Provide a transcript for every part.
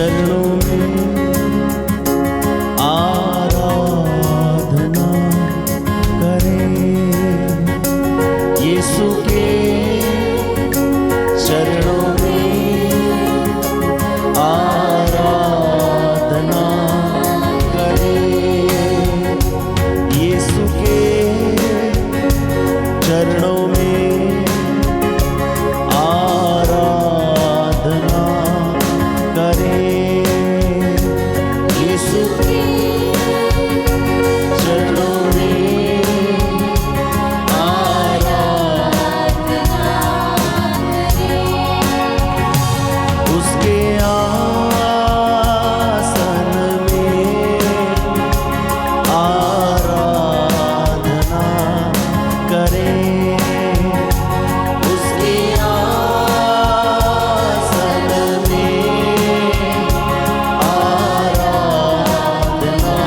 चरणों में आराधना करें, यीशु के चरणों में आराधना करें, यीशु के चरणों में आराधना करें, यीशु के चरणों में आराधना करें, उसके आसन में आराधना करें, उसके आसन में आराधना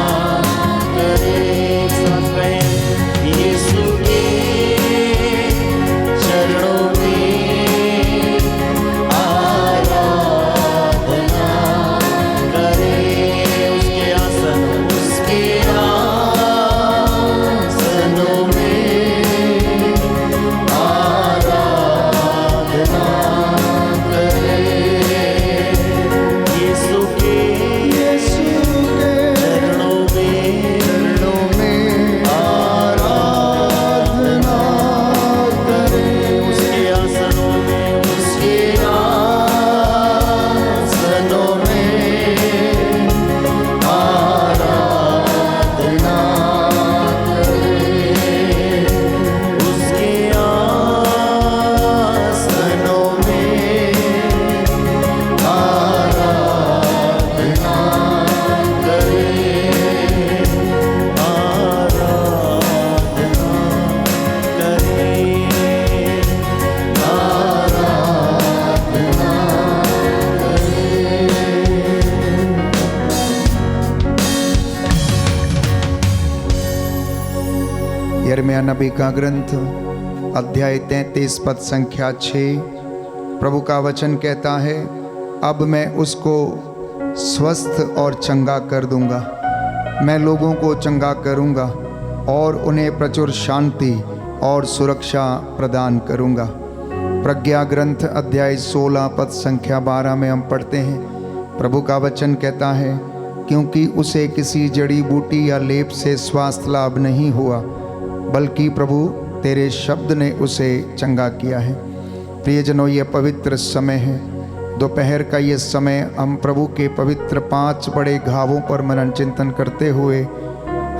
करें। साथ कहें, यीशु के चरणों में आराधना करें, उसके आसनों में आराधना करें, यीशु के चरणों में आराधना करें, उसके आसनों में आराधना करें, उसके आसनों में आराधना यिर्मयाह नबी का ग्रंथ अध्याय 33 पद संख्या 6। प्रभु का वचन कहता है, अब मैं उसको स्वस्थ और चंगा कर दूंगा, मैं लोगों को चंगा करूंगा और उन्हें प्रचुर शांति और सुरक्षा प्रदान करूंगा। प्रज्ञा ग्रंथ अध्याय 16 पद संख्या 12 में हम पढ़ते हैं, प्रभु का वचन कहता है, क्योंकि उसे किसी जड़ी बूटी या लेप से स्वास्थ्य लाभ नहीं हुआ, बल्कि प्रभु तेरे शब्द ने उसे चंगा किया है। प्रियजनों, ये पवित्र समय है, दोपहर का ये समय हम प्रभु के पवित्र 5 बड़े घावों पर मनन चिंतन करते हुए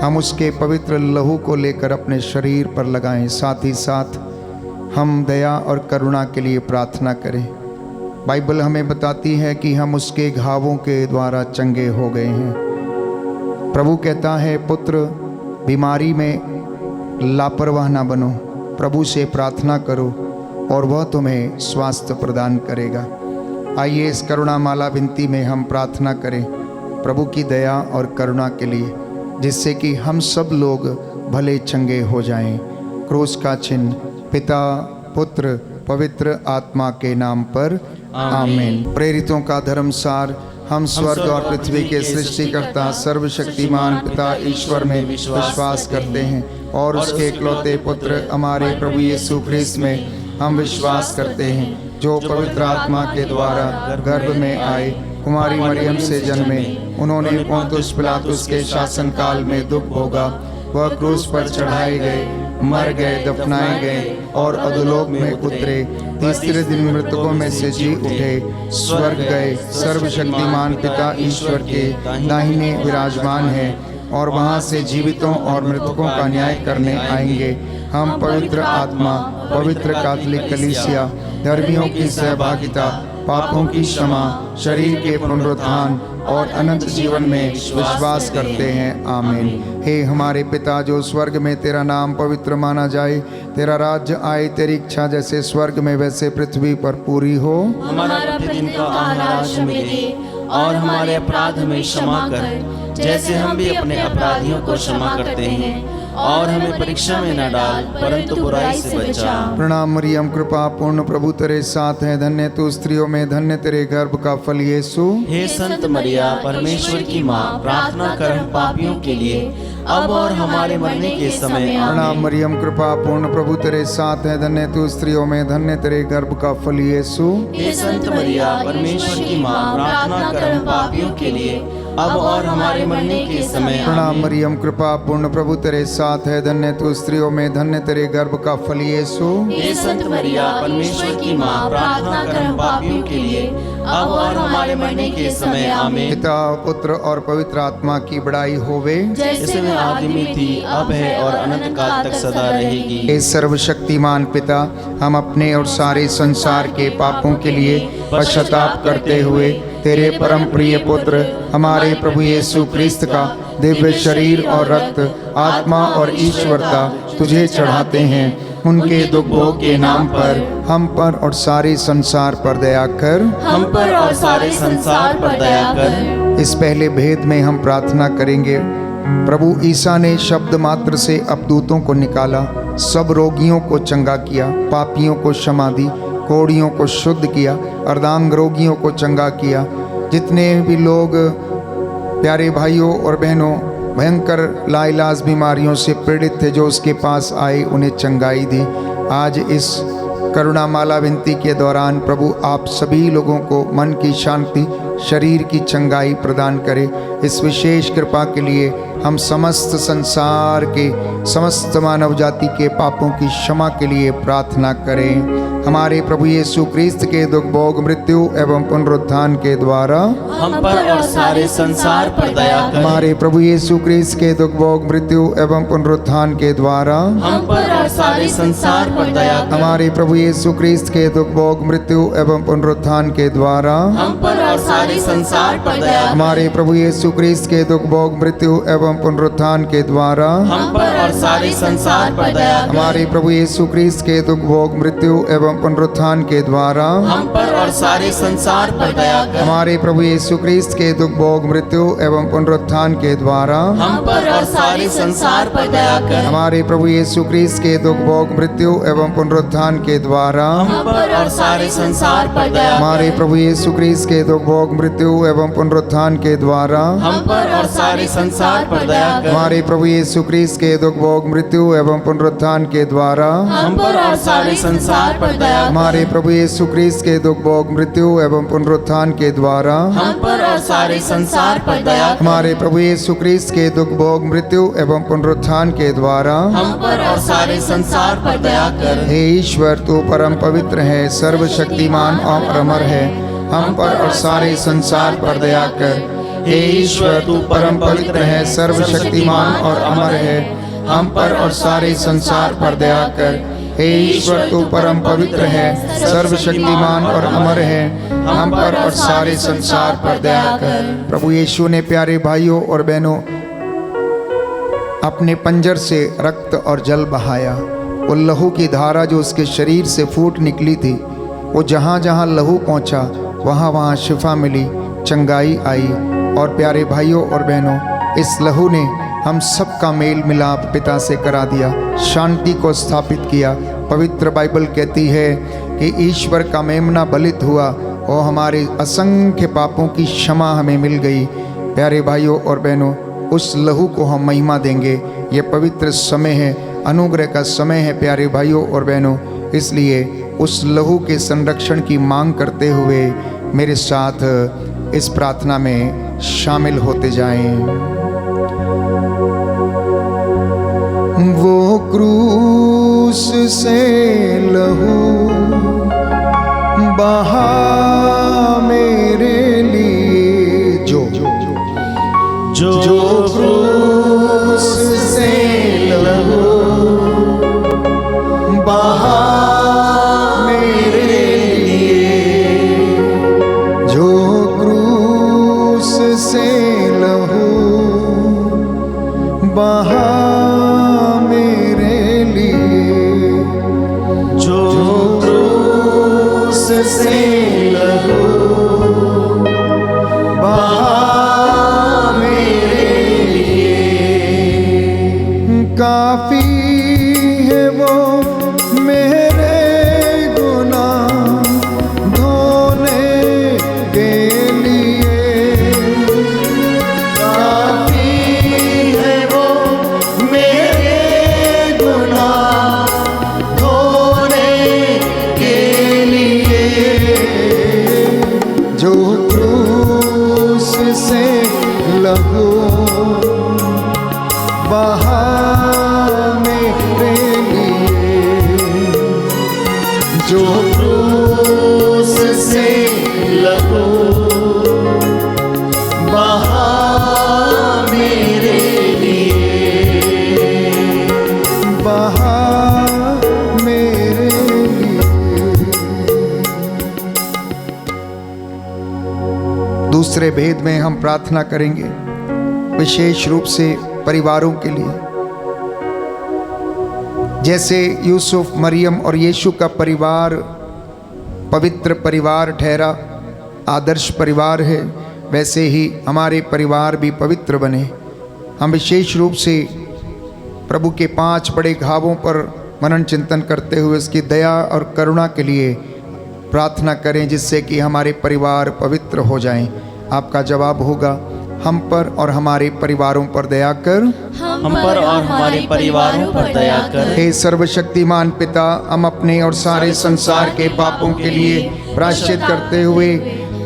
हम उसके पवित्र लहू को लेकर अपने शरीर पर लगाएं। साथ ही साथ हम दया और करुणा के लिए प्रार्थना करें। बाइबल हमें बताती है कि हम उसके घावों के द्वारा चंगे हो गए हैं। प्रभु कहता है, पुत्र बीमारी में लापरवाह ना बनो, प्रभु से प्रार्थना करो और वह तुम्हें स्वास्थ्य प्रदान करेगा। आइए इस करुणा माला विनती में हम प्रार्थना करें प्रभु की दया और करुणा के लिए, जिससे कि हम सब लोग भले चंगे हो जाएं। क्रूस का चिन्ह पिता, पुत्र, पवित्र आत्मा के नाम पर आमीन। प्रेरितों का धर्मसार। हम स्वर्ग और पृथ्वी के सृष्टिकर्ता सर्वशक्तिमान पिता ईश्वर में विश्वास करते हैं और उसके इकलौते पुत्र हमारे प्रभु यीशु ख्रीस्त में हम विश्वास करते हैं, जो पवित्र आत्मा के द्वारा गर्भ में आए, कुमारी मरियम से जन्मे, उन्होंने पोंतुस पिलातुस के शासनकाल में दुख भोगा, वह क्रूस पर चढ़ाए गए, मर गए, दफनाए गए और अधोलोक में उतरे, तीसरे दिन मृतकों में से जी उठे, स्वर्ग गए, सर्वशक्तिमान पिता ईश्वर के दाहिने विराजमान है और वहाँ से जीवितों और मृतकों का न्याय करने आएंगे। हम पवित्र आत्मा, पवित्र कैथोलिक कलीसिया, धर्मियों की सहभागिता, पापों की क्षमा, शरीर के पुनरुत्थान और अनंत जीवन में विश्वास करते हैं। आमीन। हे हमारे पिता जो स्वर्ग में, तेरा नाम पवित्र माना जाए, तेरा राज्य आए, तेरी इच्छा जैसे स्वर्ग में वैसे पृथ्वी पर पूरी हो। हमारा प्रतिदिन का आहार आज हमें दे और हमारे अपराध हमें क्षमा कर, जैसे हम भी अपने अपराधियों को क्षमा करते हैं, और हमें परीक्षा में न डाल, परंतु बुराई से बचा। प्रणाम मरियम, कृपा पूर्ण, प्रभु तेरे साथ है, धन्य तू स्त्रियों में, धन्य तेरे गर्भ का फल यीशु। हे संत मरिया, परमेश्वर की माँ, प्रार्थना कर हम पापियों के लिए, अब और हमारे मरने के समय आमीन। प्रणाम मरियम, कृपा पूर्ण, प्रभु तेरे साथ है, धन्य तू स्त्रियों में, धन्य तेरे गर्भ का फल यीशु। हे संत मरिया, परमेश्वर की माँ, प्रार्थना कर हम पापियों के लिए, अब और हमारे मरने के समय प्रणाम आमीन। मरियम, कृपा पूर्ण, प्रभु तेरे साथ है, धन्य तू स्त्रियों में, धन्य तेरे गर्भ का फल यीशु। हे संत मरिया, परमेश्वर की माँ, प्रार्थना कर हम पापियों के लिए, अब और हमारे मरने के समय आमीन। पिता, पुत्र और पवित्र आत्मा की बड़ाई होवे, जैसे में आदि में थी, अब है और अनंत काल तक सदा रहेगी। हे सर्वशक्तिमान पिता, हम अपने और सारे संसार के पापों के लिए पश्चाताप करते हुए तेरे परम प्रिय पुत्र हमारे प्रभु यीशु क्रिस्त का दिव्य शरीर और रक्त, आत्मा और ईश्वरता तुझे चढ़ाते हैं। उनके दुख भोग के नाम पर हम पर और सारे संसार पर दया कर। हम पर और सारे संसार पर दया कर। इस पहले भेद में हम प्रार्थना करेंगे। प्रभु ईसा ने शब्द मात्र से अपदूतों को निकाला, सब रोगियों को चंगा किया, पापियों को क्षमा दी, कोढ़ियों को शुद्ध किया, अर्धांग रोगियों को चंगा किया। जितने भी लोग प्यारे भाइयों और बहनों भयंकर लाइलाज बीमारियों से पीड़ित थे, जो उसके पास आए, उन्हें चंगाई दी। आज इस करुणामाला विनती के दौरान प्रभु आप सभी लोगों को मन की शांति, शरीर की चंगाई प्रदान करे। इस विशेष कृपा के लिए हम समस्त संसार के, समस्त मानव जाति के पापों की क्षमा के लिए प्रार्थना करें। हमारे प्रभु यीशु क्रिस्त के दुख भोग, मृत्यु एवं पुनरुत्थान के द्वारा हम पर और सारे संसार पर दया कर। हमारे प्रभु यीशु क्रिस्त के दुख भोग, मृत्यु एवं पुनरुत्थान के द्वारा हम पर और सारे संसार पर दया कर। हमारे प्रभु यीशु क्रिस्त के दुख भोग, मृत्यु एवं पुनरुत्थान के द्वारा हम पर और सारे संसार पर दया कर। हमारे प्रभु यीशु क्रिस्त के दुख भोग, मृत्यु एवं पुनरुत्थान के द्वारा हम पर और सारे संसार पर दया कर। हमारे प्रभु यीशु क्रिस्त के दुख भोग, मृत्यु एवं पुनरुत्थान के द्वारा हम पर और सारे संसार पर दया कर। हमारे प्रभु यीशु क्रिस्त के दुख भोग, मृत्यु एवं पुनरुत्थान के द्वारा हम पर और सारे संसार पर दया कर। हमारे प्रभु यीशु क्रिस्त के दुख भोग, मृत्यु एवं पुनरुत्थान के द्वारा हम पर और सारे संसार पर दया कर। हमारे प्रभु यीशु क्रिस्त के दुख भोग, मृत्यु एवं पुनरुत्थान के द्वारा हम पर और सारे संसार पर दया कर। हमारे प्रभु यीशु क्रिस्त के दुख भोग, मृत्यु एवं पुनरुत्थान के द्वारा हम पर और सारे संसार पर दया कर। हमारे प्रभु यीशु क्रिस्त के दुख भोग, मृत्यु एवं पुनरुत्थान के द्वारा हम पर और सारे संसार पर दया कर। हमारे प्रभु यीशु क्रिस्त के दुख भोग, मृत्यु एवं पुनरुत्थान के द्वारा हम पर और सारे संसार पर दया कर। हे ईश्वर, तू परम पवित्र है, सर्वशक्तिमान और अमर है, हम पर और सारे संसार पर दया कर। हे ईश्वर, तू परम पवित्र है, सर्वशक्तिमान और अमर है, हम पर और सारे संसार पर दया कर। हे ईश्वर, तू परम पवित्र है, सर्वशक्तिमान और अमर है, हम पर और सारे संसार पर दया कर। प्रभु यीशु ने प्यारे भाइयों और बहनों अपने पंजर से रक्त और जल बहाया। वो लहू की धारा जो उसके शरीर से फूट निकली थी, वो जहाँ जहाँ लहू पहुँचा वहाँ वहाँ शिफा मिली, चंगाई आई। और प्यारे भाइयों और बहनों, इस लहू ने हम सबका मेल मिलाप पिता से करा दिया, शांति को स्थापित किया। पवित्र बाइबल कहती है कि ईश्वर का मेमना बलित हुआ और हमारे असंख्य पापों की क्षमा हमें मिल गई। प्यारे भाइयों और बहनों, उस लहू को हम महिमा देंगे। ये पवित्र समय है, अनुग्रह का समय है प्यारे भाइयों और बहनों। इसलिए उस लहू के संरक्षण की मांग करते हुए मेरे साथ इस प्रार्थना में शामिल होते जाएं। वो क्रूस से लहू बहा मेरे लिए, जो क्रूस से लहू बहा मेरे लिए, जो क्रूस से लहू बहा मेरे लिए, जो क्रूस से लहू बहा मेरे काफी है वो मेरे गुनाह धोने के लिए, काफी है वो मेरे गुनाह धोने के लिए, जो क्रूस से लहू बहा मेरे लिए, जो क्रूस से लहू बहा मेरे लिए, बहा मेरे लिए। दूसरे भेद में हम प्रार्थना करेंगे विशेष रूप से परिवारों के लिए। जैसे यूसुफ, मरियम और यीशु का परिवार पवित्र परिवार ठहरा, आदर्श परिवार है, वैसे ही हमारे परिवार भी पवित्र बने। हम विशेष रूप से प्रभु के 5 बड़े घावों पर मनन चिंतन करते हुए उसकी दया और करुणा के लिए प्रार्थना करें, जिससे कि हमारे परिवार पवित्र हो जाएं। आपका जवाब होगा, हम पर और हमारे परिवारों पर दया कर, हम पर और हमारे परिवारों पर दया कर। हे सर्वशक्तिमान पिता, हम अपने और सारे संसार के पापों के लिए प्रायश्चित करते हुए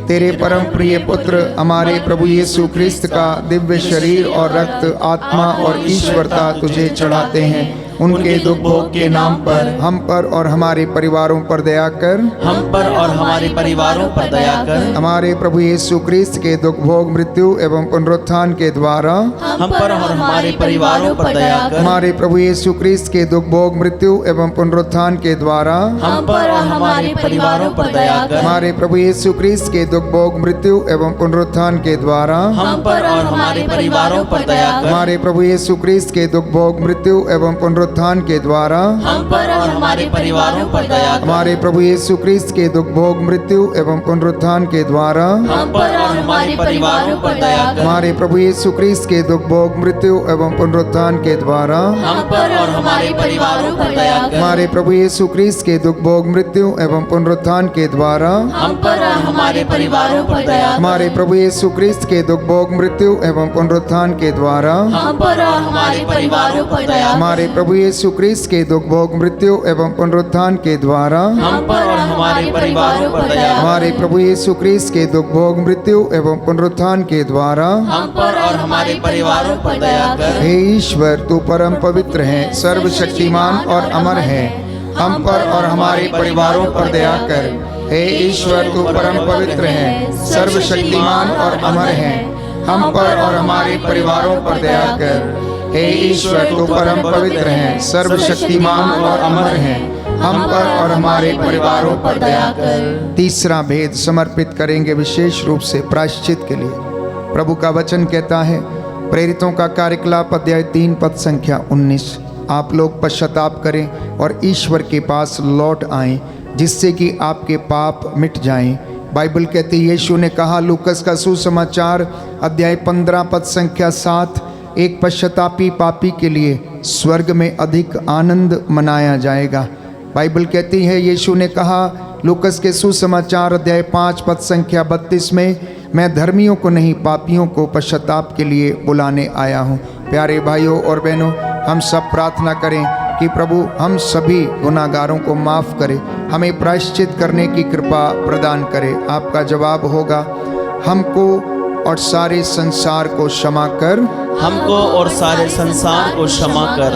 तेरे परम प्रिय पुत्र हमारे प्रभु यीशु ख्रिस्त का दिव्य शरीर और रक्त, आत्मा और ईश्वरता तुझे चढ़ाते हैं। उनके दुख भोग के नाम पर हम पर और हमारे परिवारों पर दया कर, हम पर और हमारे परिवारों पर दया कर। हमारे प्रभु यीशु ख्रिस्त के दुख भोग, मृत्यु एवं पुनरुत्थान के द्वारा हम पर और हमारे परिवारों पर दया कर। हमारे प्रभु यीशु ख्रिस्त के दुख भोग, मृत्यु एवं पुनरुत्थान के द्वारा हम पर और हमारे परिवारों पर दया कर। हमारे प्रभु यीशु ख्रिस्त के दुख भोग, मृत्यु एवं पुनरुत्थान के द्वारा हम पर और हमारे परिवारों पर दया कर। हमारे प्रभु यीशु ख्रिस्त के दुख भोग, मृत्यु एवं पुनरुत्थान के द्वारा हम पर और हमारे परिवारों पर दया कर। हमारे प्रभु यीशु ख्रिस्त के दुख भोग, मृत्यु एवं पुनरुत्थान के द्वारा हम पर और हमारे परिवारों पर दया कर। हमारे प्रभु यीशु ख्रिस्त के दुख भोग, मृत्यु एवं पुनरुत्थान के द्वारा हम पर और हमारे परिवारों पर दया कर। हमारे प्रभु यीशु ख्रिस्त के दुख भोग, मृत्यु एवं पुनरुत्थान के द्वारा हम पर और हमारे परिवारों पर दया कर। हमारे प्रभु यीशु ख्रिस्त के दुख भोग, मृत्यु एवं पुनरुत्थान के द्वारा हम पर और हमारे परिवारों पर दया कर। हमारे प्रभु यीशु ख्रिस्त के दुख भोग, मृत्यु एवं पुनरुत्थान के द्वारा हम पर और हमारे परिवारों पर दया कर। हमारे प्रभु यीशु ख्रिस्त के दुख भोग, मृत्यु एवं पुनरुत्थान के द्वारा हम पर और हमारे परिवारों पर दया कर। हे ईश्वर, तू परम पवित्र है, सर्वशक्तिमान और अमर है, हम पर और हमारे परिवारों पर दया कर। हे ईश्वर, तू परम पवित्र है, सर्वशक्तिमान और अमर है, हम पर और हमारे परिवारों पर दया कर। हे ईश्वर, तू परम पवित्र है, सर्वशक्तिमान और अमर है, हम पर और हमारे परिवारों पर दया कर। तीसरा भेद समर्पित करेंगे विशेष रूप से प्रायश्चित के लिए। प्रभु का वचन कहता है, प्रेरितों का कार्यकलाप अध्याय 3 पद संख्या 19, आप लोग पश्चाताप करें और ईश्वर के पास लौट आएं, जिससे कि आपके पाप मिट जाएं। बाइबल कहती है, यीशु ने कहा, लूकस का सुसमाचार अध्याय 15 पद संख्या 7, एक पश्चातापी पापी के लिए स्वर्ग में अधिक आनंद मनाया जाएगा। बाइबल कहती है, यीशु ने कहा लूकस के सुसमाचार अध्याय 5 पद संख्या 32 में, मैं धर्मियों को नहीं पापियों को पश्चाताप के लिए बुलाने आया हूँ। प्यारे भाइयों और बहनों, हम सब प्रार्थना करें कि प्रभु हम सभी गुनाहगारों को माफ़ करे, हमें प्रायश्चित करने की कृपा प्रदान करे। आपका जवाब होगा, हमको और सारे संसार को क्षमा कर, हमको और सारे संसार को क्षमा कर।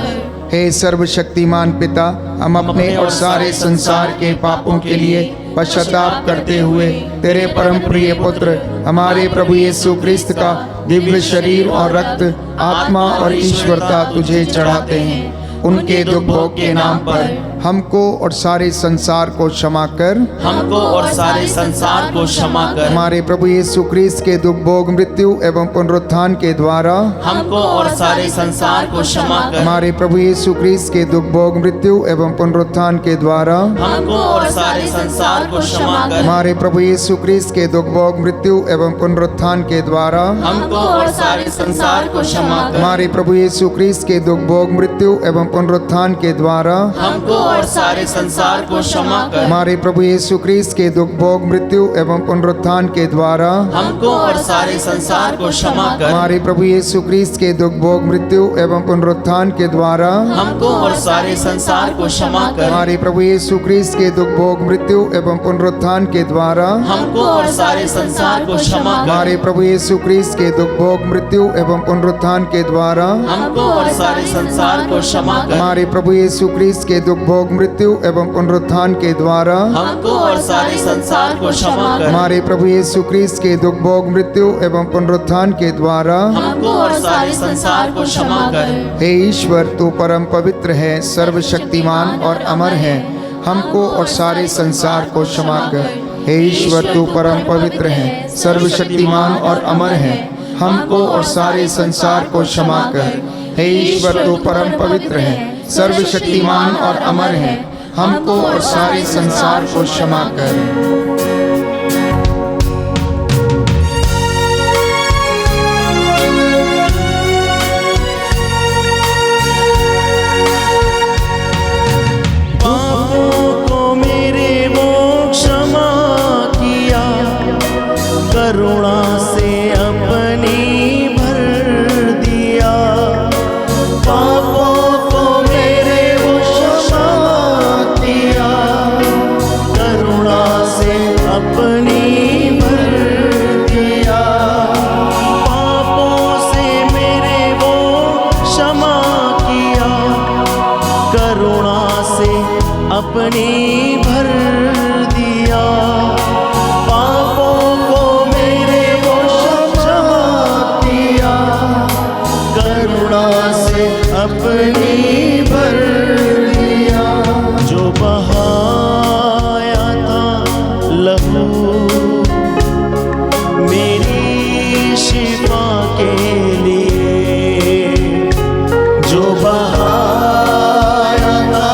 हे सर्वशक्तिमान पिता, हम अपने और सारे संसार के पापों के लिए पश्चाताप करते हुए तेरे परम प्रिय पुत्र हमारे प्रभु यीशु ख्रिस्त का दिव्य शरीर और रक्त, आत्मा और ईश्वरता तुझे चढ़ाते हैं। उनके दुख भोग के नाम पर हमको और सारे संसार को क्षमा कर, हमको और सारे संसार को क्षमा कर, हमारे प्रभु यीशु क्रिस्त के दुख भोग मृत्यु एवं पुनरुत्थान के द्वारा हमको और सारे संसार को क्षमा कर, हमारे प्रभु यीशु क्रिस्त के दुख भोग मृत्यु एवं पुनरुत्थान के द्वारा हमको और सारे संसार को क्षमा कर, हमारे प्रभु यीशु क्रिस्त के दुख भोग मृत्यु एवं पुनरुत्थान के द्वारा हमको और सारे संसार को क्षमा कर, हमारे प्रभु यीशु क्रिस्त के दुख भोग मृत्यु एवं पुनरुत्थान के द्वारा हमको और सारे संसार को क्षमा कर, हमारे प्रभु यीशु क्रिस्त के दुख भोग मृत्यु एवं पुनरुत्थान के द्वारा हमको और सारे संसार को क्षमा कर, हमारे प्रभु यीशु क्रिस्त के दुख भोग मृत्यु एवं पुनरुत्थान के द्वारा हमको और सारे संसार को क्षमा कर, हमारे प्रभु यीशु क्रिस्त के दुख भोग मृत्यु एवं पुनरुत्थान के द्वारा हमको और सारे संसार को क्षमा कर, हमारे प्रभु यीशु क्रिस्त के दुख भोग मृत्यु एवं पुनरुत्थान के द्वारा हमको और सारे संसार को क्षमा कर, हमारे प्रभु यीशु क्रिस्त के दुख भोग मृत्यु एवं पुनरुत्थान के द्वारा हमको और सारे संसार को क्षमा कर, हमारे प्रभु यीशु क्रिस्त के दुख भोग मृत्यु एवं पुनरुत्थान के द्वारा हमको और सारे संसार को क्षमा कर। हे ईश्वर, तू परम पवित्र है, सर्वशक्तिमान और अमर है, हमको और सारे संसार को क्षमा कर। हे ईश्वर, तू परम पवित्र है, सर्वशक्तिमान और अमर है, हमको और सारे संसार को क्षमा कर। हे ईश्वर, तू परम पवित्र है, सर्वशक्तिमान और अमर है, हमको और सारे संसार को क्षमा कर। करुणा से अपनी भर दिया, पापों को मेरे वो क्षमा किया, करुणा से अपनी भर दिया, पापों से मेरे वो क्षमा किया, करुणा से अपनी भर दिया, अपनी भर दिया। जो बहाया था लहू मेरी शिफा के लिए, जो बहाया था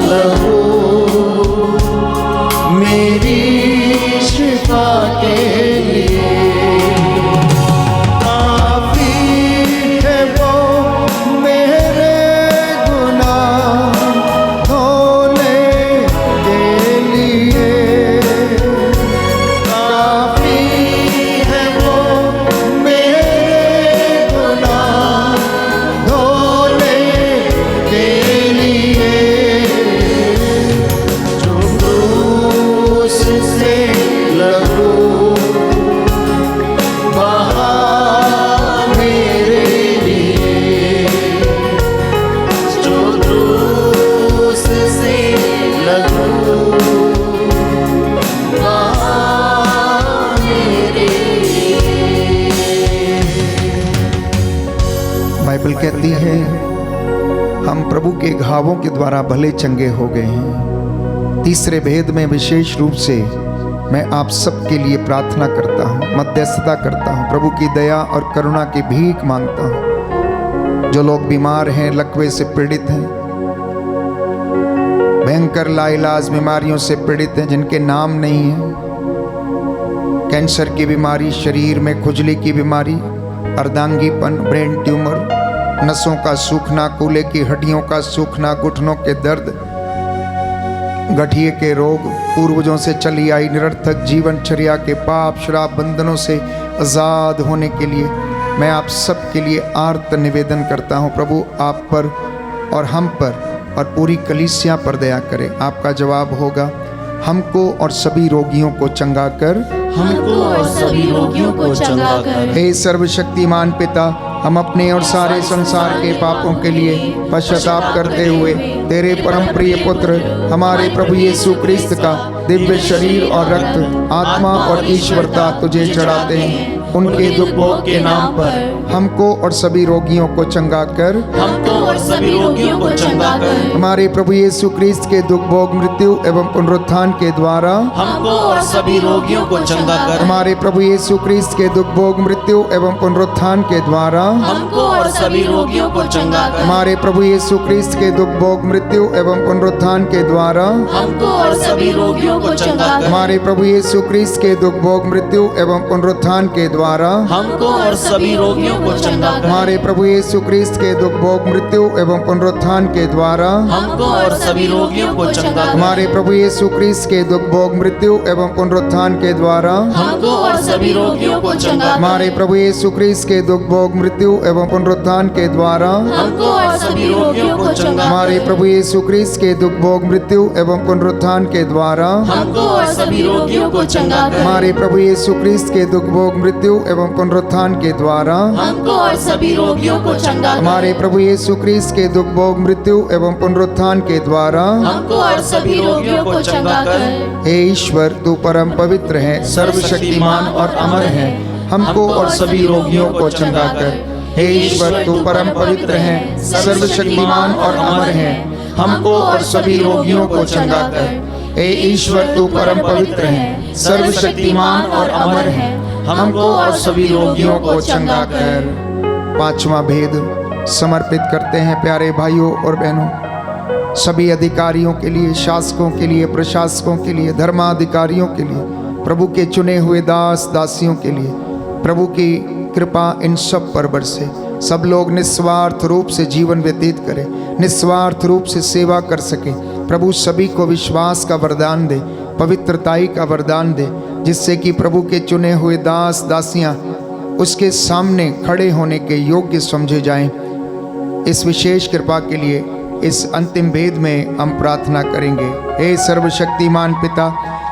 लहू मेरी शिफा के लिए, बाइबल कहती है हम प्रभु के घावों के द्वारा भले चंगे हो गए हैं। तीसरे भेद में विशेष रूप से मैं आप सबके लिए प्रार्थना करता हूँ, मध्यस्थता करता हूँ, प्रभु की दया और करुणा की भीख मांगता हूँ। जो लोग बीमार हैं, लकवे से पीड़ित हैं, भयंकर लाइलाज बीमारियों से पीड़ित हैं, जिनके नाम नहीं है, कैंसर की बीमारी, शरीर में खुजली की बीमारी, अर्धांगीपन, ब्रेन ट्यूमर, नसों का सूखना, कूल्हे की हड्डियों का सूखना, घुटनों के दर्द, गठिए के रोग, पूर्वजों से चली आई निरर्थक जीवनचर्या के पाप श्राप बंधनों से आज़ाद होने के लिए मैं आप सब के लिए आर्त निवेदन करता हूँ। प्रभु आप पर और हम पर और पूरी कलीसिया पर दया करें। आपका जवाब होगा, हमको और सभी रोगियों को चंगा कर, हमको और सभी रोगियों को चंगा कर। हे सर्वशक्तिमान पिता, हम अपने और सारे संसार के पापों के लिए पश्चाताप करते हुए तेरे परम प्रिय पुत्र हमारे प्रभु यीशु क्रिस्त का दिव्य शरीर और रक्त, आत्मा और ईश्वरता तुझे चढ़ाते हैं। उनके दुख भोग के नाम पर हमको और सभी रोगियों को चंगा कर, हमको और सभी रोगियों को चंगा कर। हमारे प्रभु यीशु क्रिस्त के दुख भोग मृत्यु एवं पुनरुत्थान के द्वारा हमको और सभी रोगियों को चंगा कर। हमारे प्रभु यीशु क्रिस्त के दुख भोग मृत्यु एवं पुनरुत्थान के द्वारा हमको और सभी रोगियों को चंगा कर। हमारे प्रभु यीशु क्रिस्त के दुख भोग मृत्यु एवं पुनरुत्थान के द्वारा हमको और सभी रोगियों को चंगा कर। हमारे प्रभु यीशु क्रिस्त के दुख भोग मृत्यु एवं पुनरुत्थान के द्वारा हमको और सभी रोगियों को चंगा कर। हमारे प्रभु यीशु क्रिस्त के दुख भोग मृत्यु एवं पुनरुत्थान के द्वारा हमको और सभी रोगियों को चंगा कर। हमारे प्रभु यीशु क्रिस्त के दुख भोग मृत्यु एवं पुनरुत्थान के द्वारा हमको और सभी रोगियों को चंगा कर। हमारे प्रभु यीशु क्रिस्त के दुख भोग मृत्यु एवं पुनरुत्थान के द्वारा हमको और सभी रोगियों को चंगा कर। हमारे प्रभु यीशु क्रिस्त के दुख भोग मृत्यु एवं पुनरुत्थान के द्वारा हमको और सभी रोगियों को चंगा कर। हमारे प्रभु यीशु क्रिस्त के दुख भोग मृत्यु एवं पुनरुत्थान के द्वारा हमको और सभी रोगियों को चंगा कर। हमारे प्रभु यीशु क्रिस्त के दुख भोग मृत्यु एवं पुनरुत्थान के द्वारा हमको और सभी रोगियों को चंगा कर। हे ईश्वर, तू परम पवित्र है, सर्वशक्तिमान और अमर है, हमको और सभी रोगियों को चंगा कर। हे ईश्वर, तू परम पवित्र है, सर्वशक्तिमान और अमर है, हमको और सभी रोगियों को चंगा कर। हे ईश्वर, तू परम पवित्र है, सर्वशक्तिमान और अमर है, हमको और सभी रोगियों को चंगा कर। पांचवा भेद समर्पित करते हैं प्यारे भाइयों और बहनों, सभी अधिकारियों के लिए, शासकों के लिए, प्रशासकों के लिए, धर्माधिकारियों के लिए, प्रभु के चुने हुए दास दासियों के लिए प्रभु की कृपा इन सब पर बरसे। सब लोग निस्वार्थ रूप से जीवन व्यतीत करें, निस्वार्थ रूप से सेवा कर सके। प्रभु सभी को विश्वास का वरदान दे, पवित्रताई का वरदान दे, जिससे कि प्रभु के चुने हुए दास दासियां उसके सामने खड़े होने के योग्य समझे जाएं। इस विशेष कृपा के लिए इस अंतिम भेद में हम प्रार्थना करेंगे। हे सर्वशक्तिमान पिता,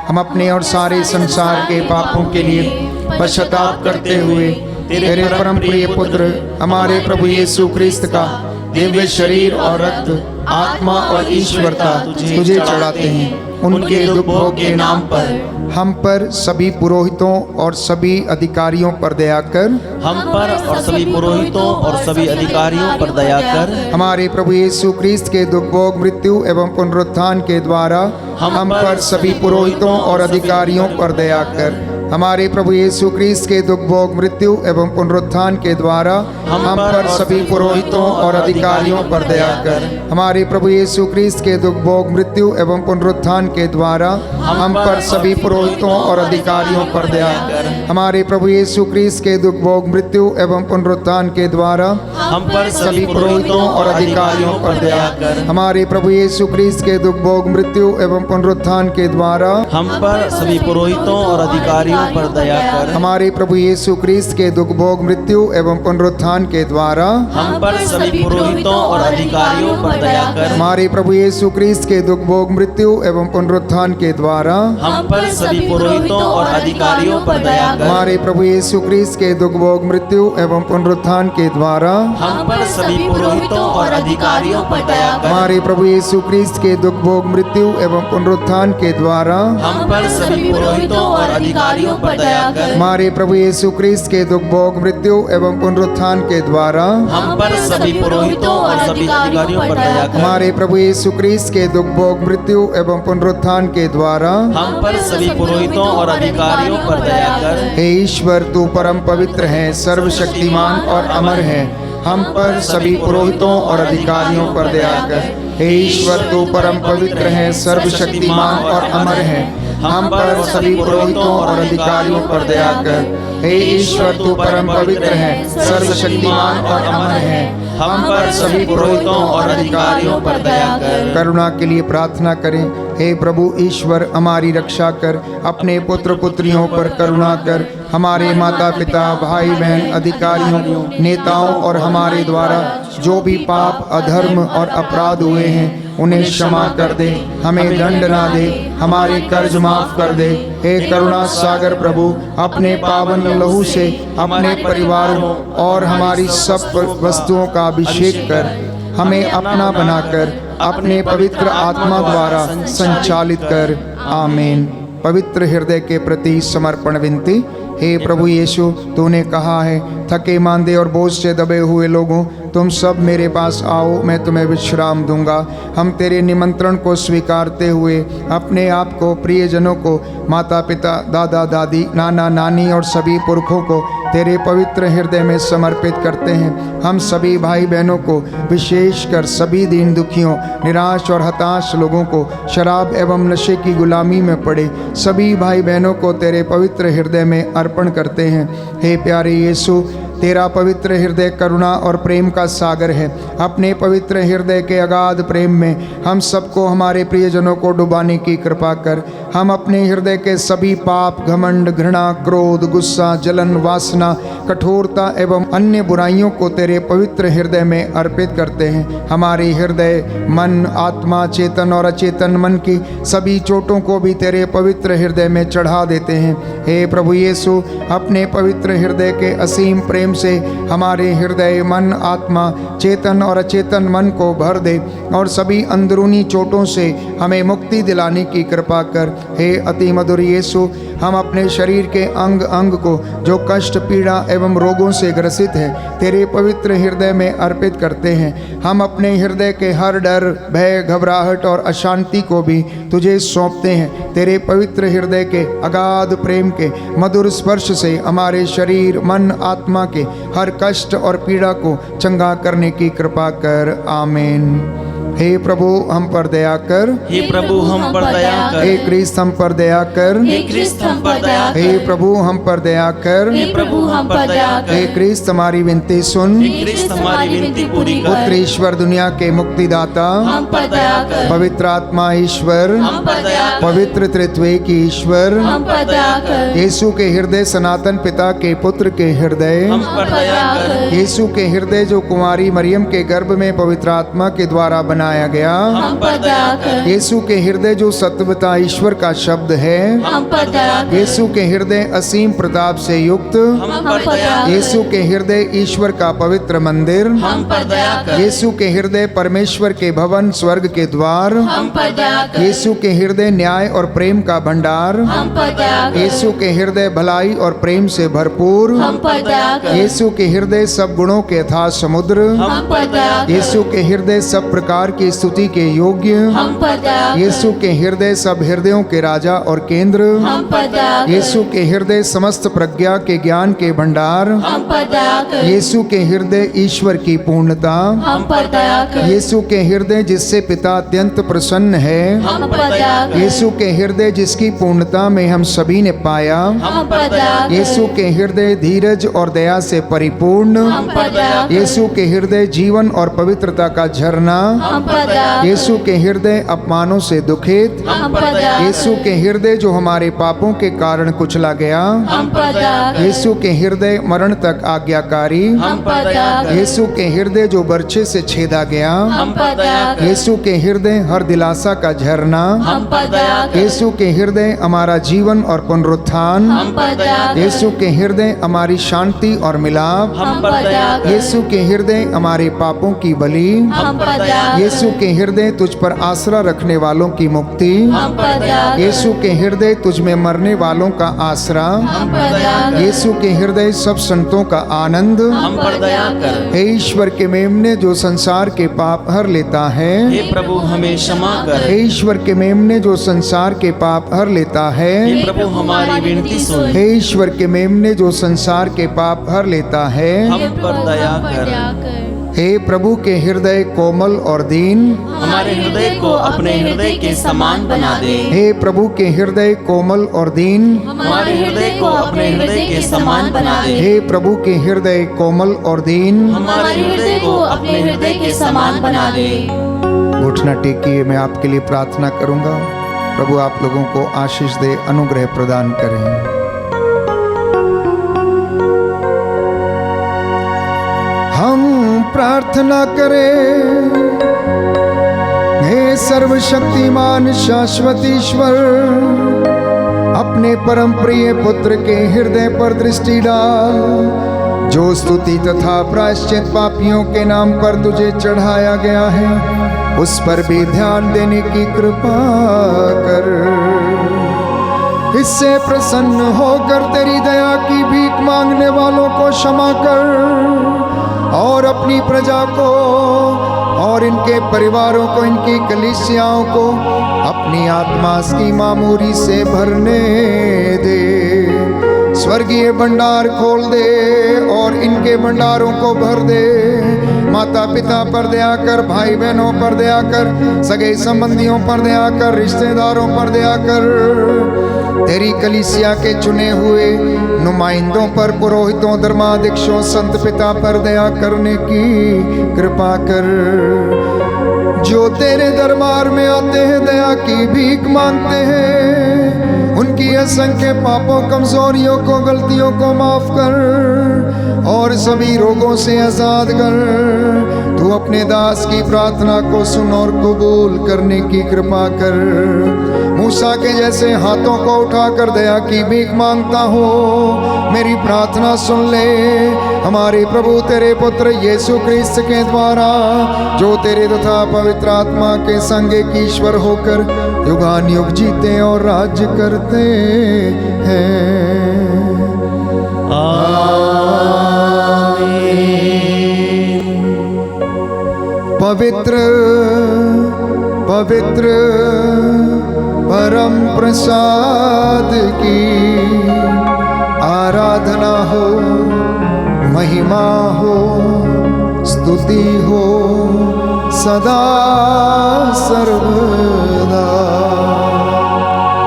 हम अपने और सारे संसार के पापों के लिए पश्चाताप करते हुए तेरे परम प्रिय पुत्र हमारे प्रभु यीशु क्रिस्त का दिव्य शरीर और रक्त, आत्मा और ईश्वरता तुझे चढ़ाते हैं। उनके दुख भोग के नाम पर हम पर, सभी पुरोहितों और सभी अधिकारियों पर दया कर। हम पर और सभी पुरोहितों और सभी अधिकारियों पर दया कर। हमारे प्रभु यीशु क्रिस्त के दुख भोग मृत्यु एवं पुनरुत्थान के द्वारा हम पर, सभी पुरोहितों और अधिकारियों पर दया कर। हमारे प्रभु यीशु क्रिस्त के दुख भोग मृत्यु एवं पुनरुत्थान के द्वारा हम पर, सभी पुरोहितों और अधिकारियों पर दया कर। हमारे प्रभु यीशु क्रिस्त के दुख भोग मृत्यु एवं पुनरुत्थान के द्वारा हम पर, सभी पुरोहितों और अधिकारियों पर दया कर। हमारे प्रभु यीशु क्रिस्त के दुख भोग मृत्यु एवं पुनरुत्थान के द्वारा हम पर, सभी पुरोहितों और अधिकारियों पर दया कर। हमारे प्रभु यीशु क्रिस्त के दुख भोग मृत्यु एवं पुनरुत्थान के द्वारा हम पर, सभी पुरोहितों और अधिकारियों पर दया कर। हमारे प्रभु यीशु क्रिस्त के दुख भोग मृत्यु एवं पुनरुत्थान के द्वारा हम पर, सभी पुरोहितों और अधिकारियों पर दया कर। हमारे प्रभु यीशु क्रिस्त के दुख भोग मृत्यु एवं पुनरुत्थान के द्वारा हम पर, सभी पुरोहितों और अधिकारियों पर दया कर। हमारे प्रभु यीशु क्रिस्त के दुख भोग मृत्यु एवं पुनरुत्थान के द्वारा हम पर, सभी पुरोहितों और अधिकारियों पर दया कर। हमारे प्रभु यीशु क्रिस्त के दुख भोग मृत्यु एवं पुनरुत्थान के द्वारा हम पर, सभी पुरोहितों और अधिकारियों पर दया कर। हमारे प्रभु यीशु क्रिस्त के दुख भोग मृत्यु एवं पुनरुत्थान के द्वारा हम पर, सभी पुरोहितों और सभी अधिकारियों पर दया कर। हमारे प्रभु यीशु क्रिस्त के दुख भोग मृत्यु एवं पुनरुत्थान के द्वारा हम पर, सभी पुरोहितों और अधिकारियों पर दया कर। हे ईश्वर, तू परम पवित्र है, सर्वशक्तिमान और अमर है, हम पर, सभी पुरोहितों और अधिकारियों पर दया कर। हे ईश्वर, तू परम पवित्र है, सर्वशक्तिमान और अमर है, हम पर, सभी पुरोहितों और अधिकारियों पर दया कर। हे ईश्वर, तू परम पवित्र है, सर्वशक्तिमान और अमर है, हम पर, सभी पुरोहितों और अधिकारियों पर दया कर। करुणा के लिए प्रार्थना करें। हे प्रभु ईश्वर, हमारी रक्षा कर, अपने पुत्र पुत्रियों पर करुणा कर। हमारे माता पिता, भाई बहन, अधिकारियों, नेताओं और हमारे द्वारा जो भी पाप, अधर्म और अपराध हुए हैं उन्हें क्षमा कर दे, हमें दंड ना दे, हमारे कर्ज माफ कर दे। हे करुणा सागर प्रभु, अपने पावन लहू से अपने परिवारों और हमारी सब वस्तुओं का अभिषेक कर, हमें अपना बनाकर अपने पवित्र आत्मा द्वारा संचालित कर। आमीन। पवित्र हृदय के प्रति समर्पण विनती। हे प्रभु यीशु, तूने कहा है, थके मांदे और बोझ से दबे हुए लोगों, तुम सब मेरे पास आओ, मैं तुम्हें विश्राम दूंगा। हम तेरे निमंत्रण को स्वीकारते हुए अपने आप को, प्रियजनों को, माता पिता, दादा दादी, नाना नानी और सभी पुरखों को तेरे पवित्र हृदय में समर्पित करते हैं। हम सभी भाई बहनों को, विशेषकर सभी दीन दुखियों, निराश और हताश लोगों को, शराब एवं नशे की गुलामी में पड़े सभी भाई बहनों को तेरे पवित्र हृदय में अर्पण करते हैं। हे प्यारे यीशु, तेरा पवित्र हृदय करुणा और प्रेम का सागर है। अपने पवित्र हृदय के अगाध प्रेम में हम सबको, हमारे प्रियजनों को डुबाने की कृपा कर। हम अपने हृदय के सभी पाप, घमंड, घृणा, क्रोध, गुस्सा, जलन, वासना, कठोरता एवं अन्य बुराइयों को तेरे पवित्र हृदय में अर्पित करते हैं। हमारे हृदय, मन, आत्मा, चेतन और अचेतन मन की सभी चोटों को भी तेरे पवित्र हृदय में चढ़ा देते हैं। हे प्रभु यीशु, अपने पवित्र हृदय के असीम प्रेम से हमारे हृदय, मन, आत्मा, चेतन और अचेतन मन को भर दे और सभी अंदरूनी चोटों से हमें मुक्ति दिलाने की कृपा कर। हे अति मधुर यीशु, हम अपने शरीर के अंग अंग को जो कष्ट, पीड़ा एवं रोगों से ग्रसित है तेरे पवित्र हृदय में अर्पित करते हैं। हम अपने हृदय के हर डर, भय, घबराहट और अशांति को भी तुझे सौंपते हैं। तेरे पवित्र हृदय के अगाध प्रेम के मधुर स्पर्श से हमारे शरीर, मन, आत्मा के हर कष्ट और पीड़ा को चंगा करने की कृपा कर। आमीन। हे प्रभु हम पर दया कर, हे प्रभु हम पर दया कर, हे क्रिस्त हम पर दया कर, हे क्रिस्त हम पर दया कर, हे प्रभु हम पर दया कर, हे प्रभु हम पर दया कर, हे क्रिस्त हमारी विनती सुन, हे क्रिस्त हमारी विनती पूरी कर। पुत्र ईश्वर, दुनिया के मुक्तिदाता, हम पर दया कर, पवित्र आत्मा ईश्वर, हम पर दया कर, पवित्र त्रित्व की ईश्वर, हम पर दया कर, यीशु के हृदय, सनातन पिता के पुत्र के हृदय, हम पर दया कर, यीशु के हृदय जो कुमारी मरियम के गर्भ में पवित्र आत्मा के द्वारा बनाया गया, हम पर दया कर, यीशु के हृदय जो सत्वता ईश्वर का शब्द है, हम पर दया कर, यीशु के हृदय असीम प्रताप से युक्त, हम पर दया कर, यीशु के हृदय ईश्वर का पवित्र मंदिर, हम पर दया कर, यीशु के हृदय परमेश्वर के भवन, स्वर्ग के द्वार, हम पर दया कर, यीशु के हृदय न्याय और प्रेम का भंडार, हम पर दया कर, यीशु के हृदय भलाई और प्रेम से भरपूर, हम पर दया कर, यीशु के हृदय सब गुणों के अथाह समुद्र, हम पर दया कर, यीशु के हृदय सब प्रकार की स्तुति के योग्य, हम पर दया कर, यीशु के हृदय सब हृदयों के राजा और केंद्र, हम पर दया कर, यीशु के हृदय समस्त प्रज्ञा के ज्ञान के भंडार, हम पर दया कर, यीशु के हृदय ईश्वर की पूर्णता, हम पर दया कर, यीशु के हृदय जिससे पिता अत्यंत प्रसन्न है, हम पर दया कर, यीशु के हृदय जिसकी पूर्णता में हम सभी ने पाया, हम पर दया कर, यीशु के हृदय धीरज और दया से परिपूर्ण, हम पर दया कर, यीशु के हृदय जीवन और पवित्रता का झरना, हम पर दया कर, यीशु के हृदय अपमानों से दुखित, हम पर दया कर, यीशु के हृदय जो हमारे पापों के कारण कुचला गया, हम पर दया कर, यीशु के हृदय मरण तक आज्ञाकारी, हम पर दया कर, यीशु के हृदय जो बर्छे से छेदा गया, हम पर दया कर, यीशु के हृदय हर दिलासा का झरना, हम पर दया कर, यीशु के हृदय हमारा जीवन और पुनरुत्थान, हम पर दया कर, यीशु के हृदय हमारी शांति और मिलाप, हम पर दया कर, यीशु के हृदय हमारे पापों की बलि, हम पर दया कर, यीशु के हृदय तुझ पर आसरा रखने वालों की मुक्ति, हम पर दया कर, यीशु के हृदय तुझ में मरने वालों का आसरा, हम पर दया कर, यीशु के हृदय सब संतों का आनंद, हम पर दया कर, हे ईश्वर के मेमने जो संसार के पाप हर लेता है, हे प्रभु हमें क्षमा कर, हे ईश्वर के मेमने जो संसार के पाप हर लेता है, हे प्रभु हमारी विनती सुन, हे ईश्वर के मेमने जो संसार के पाप हर लेता है, हम पर दया कर, हे प्रभु के हृदय कोमल और दीन, हमारे हृदय को अपने हृदय के समान बना दे, हे प्रभु के हृदय कोमल और दीन, हमारे हृदय को अपने हृदय के समान बना दे, हे प्रभु के हृदय कोमल और दीन, हमारे हृदय को अपने हृदय के समान बना दे। घुटना टेकिए, मैं आपके लिए प्रार्थना करूंगा। प्रभु आप लोगों को आशीष दे, अनुग्रह प्रदान करें। हम प्रार्थना करें, हे सर्वशक्तिमान शाश्वत ईश्वर, अपने परम प्रिय पुत्र के हृदय पर दृष्टि डाल, जो स्तुति तथा प्रायश्चित पापियों के नाम पर तुझे चढ़ाया गया है, उस पर भी ध्यान देने की कृपा कर। इससे प्रसन्न होकर तेरी दया की भीख मांगने वालों को क्षमा कर और अपनी प्रजा को और इनके परिवारों को, इनकी कलीसियाओं को अपनी आत्मा की मामूरी से भरने दे। स्वर्गीय भंडार खोल दे और इनके भंडारों को भर दे। माता पिता पर दया कर, भाई बहनों पर दया कर, सगे संबंधियों पर दया कर, रिश्तेदारों पर दया कर। तेरी कलीसिया के चुने हुए नुमाइंदों पर, पुरोहितों, धर्माध्यक्षों, संत पिता पर दया करने की कृपा कर। जो तेरे दरबार में आते हैं, दया की भीख मांगते हैं, उनकी असंख्य पापों, कमजोरियों को, गलतियों को माफ कर और सभी रोगों से आजाद कर। तू अपने दास की प्रार्थना को सुन और कबूल करने की कृपा कर। मूसा के जैसे हाथों को उठाकर दया की भीख मांगता हो, मेरी प्रार्थना सुन ले। हमारे प्रभु तेरे पुत्र यीशु क्रिस्त के द्वारा, जो तेरे तथा पवित्र आत्मा के संग एक ईश्वर होकर युगानुयुग जीते और राज्य करते हैं। पवित्र पवित्र परम प्रसाद की आराधना हो, महिमा हो, स्तुति हो सदा सर्वदा।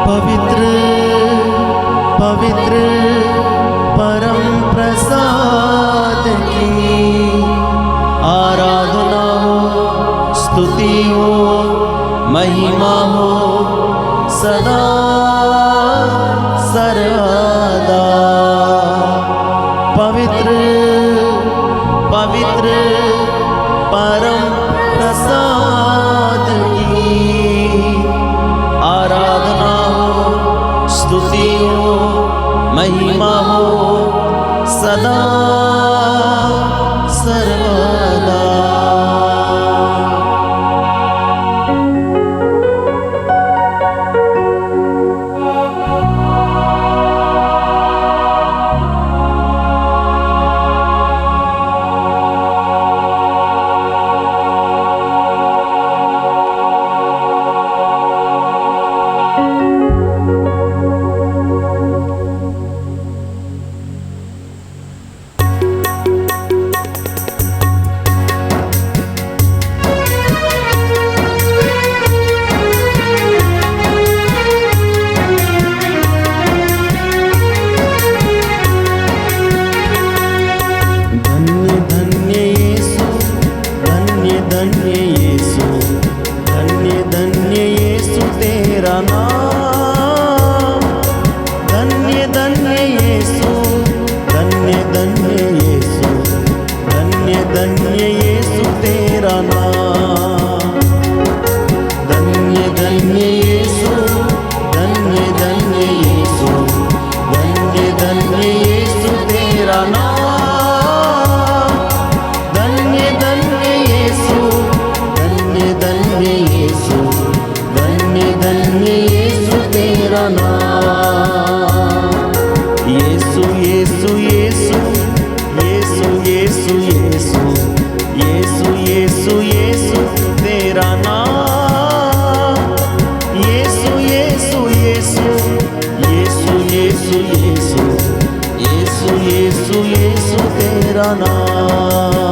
पवित्र पवित्र परम प्रसाद की आराधना हो, स्तुति हो, महिमा हो सदा सर्वदा। पवित्र पवित्र परम प्रसाद की आराधना हो, स्तुति हो, महिमा हो सदा सर्वदा। यीशु तेरा नाम।